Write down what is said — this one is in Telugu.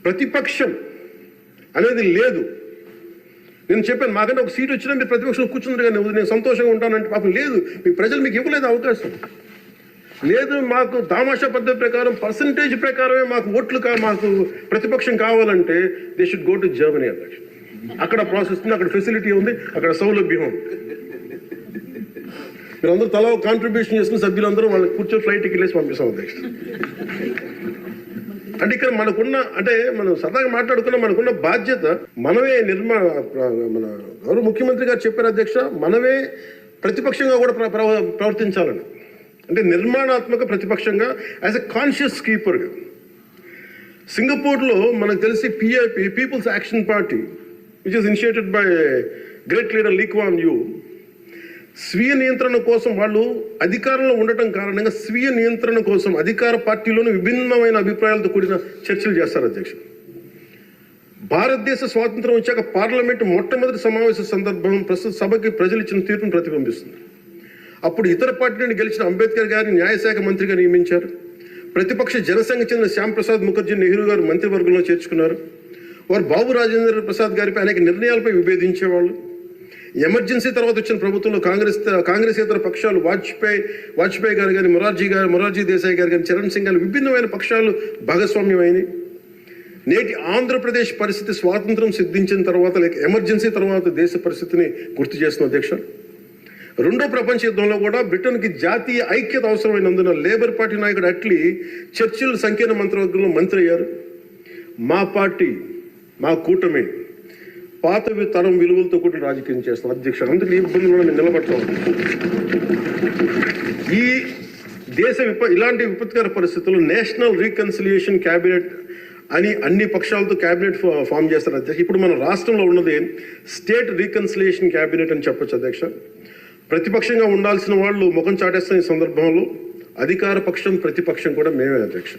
ప్రతిపక్షం అనేది లేదు. నేను చెప్పాను, మాకంటే ఒక సీట్ వచ్చినా మీరు ప్రతిపక్షంలో కూర్చున్నారు కానీ నేను సంతోషంగా ఉంటానంటే పాపం లేదు. మీ ప్రజలు మీకు ఇవ్వలేదు అవకాశం. లేదు, మాకు దామాషా పద్ధతి ప్రకారం పర్సంటేజ్ ప్రకారమే మాకు ఓట్లు మాకు ప్రతిపక్షం కావాలంటే they should go to Germany అధ్యక్ష. అక్కడ ప్రాసెస్ ఉంది, అక్కడ ఫెసిలిటీ ఉంది, అక్కడ సౌలభ్యం ఉంది. మీరందరూ తలా కాంట్రిబ్యూషన్ చేసుకున్న సభ్యులందరూ వాళ్ళకి కూర్చొని ఫ్లైట్ టికెట్లేసి పంపిస్తాం అధ్యక్ష. అంటే ఇక్కడ మనకున్న, అంటే మనం సరదాగా మనకున్న బాధ్యత మనమే మన గౌరవ ముఖ్యమంత్రి గారు చెప్పారు అధ్యక్ష, మనమే ప్రతిపక్షంగా కూడా ప్రవర్తించాలని. అంటే నిర్మాణాత్మక ప్రతిపక్షంగా యాజ్ ఎ కాన్షియస్ కీపర్గా. సింగపూర్లో మనకు తెలిసి PIP, People's Action Party, which is initiated by great leader Lee Kuan Yew, స్వీయ నియంత్రణ కోసం వాళ్ళు అధికారంలో ఉండటం కారణంగా స్వీయ నియంత్రణ కోసం అధికార పార్టీలోని విభిన్నమైన అభిప్రాయాలతో కూడిన చర్చలు చేస్తారు అధ్యక్ష. భారతదేశ స్వాతంత్రం వచ్చాక పార్లమెంటు మొట్టమొదటి సమావేశ సందర్భం ప్రస్తుత సభకి ప్రజలు ఇచ్చిన తీర్పును ప్రతిబింబిస్తుంది. అప్పుడు ఇతర పార్టీ నుండి గెలిచిన అంబేద్కర్ గారిని న్యాయశాఖ మంత్రిగా నియమించారు. ప్రతిపక్ష జనసంఘ చెందిన శ్యామ్ ప్రసాద్ ముఖర్జీ నెహ్రూ గారు మంత్రివర్గంలో చేర్చుకున్నారు. వారు బాబు రాజేంద్ర ప్రసాద్ గారిపై అనేక నిర్ణయాలపై విభేదించేవాళ్ళు. ఎమర్జెన్సీ తర్వాత వచ్చిన ప్రభుత్వంలో కాంగ్రెసేతర పక్షాలు వాజ్పేయి గారు కానీ, మొరార్జీ దేశాయ్ గారు కానీ, చరణ్ సింగ్ గారు విభిన్నమైన పక్షాలు భాగస్వామ్యమైనవి. నేటి ఆంధ్రప్రదేశ్ పరిస్థితి స్వాతంత్రం సిద్ధించిన తర్వాత లేక ఎమర్జెన్సీ తర్వాత దేశ పరిస్థితిని గుర్తు చేస్తున్న అధ్యక్ష. రెండో ప్రపంచ యుద్ధంలో కూడా బ్రిటన్కి జాతీయ ఐక్యత అవసరమైనందున లేబర్ పార్టీ నాయకుడు అట్లీ చర్చిల్ సంకీర్ణ మంత్రివర్గంలో మంత్రి అయ్యారు. మా పార్టీ, మా కూటమి పాత తరం విలువలతో కూడా రాజకీయం చేస్తాం అధ్యక్ష. అందుకు ఈ ఇబ్బందులు మేము నిలబడతాం. ఈ దేశ ఇలాంటి విపత్కర పరిస్థితుల్లో నేషనల్ రీకన్సిలియేషన్ క్యాబినెట్ అని అన్ని పక్షాలతో క్యాబినెట్ ఫామ్ చేస్తారు అధ్యక్ష. ఇప్పుడు మన రాష్ట్రంలో ఉన్నది స్టేట్ రీకన్సిలియేషన్ క్యాబినెట్ అని చెప్పొచ్చు అధ్యక్ష. ప్రతిపక్షంగా ఉండాల్సిన వాళ్ళు ముఖం చాటేస్తున్న ఈ సందర్భంలో అధికార పక్షం ప్రతిపక్షం కూడా మేమే అధ్యక్ష.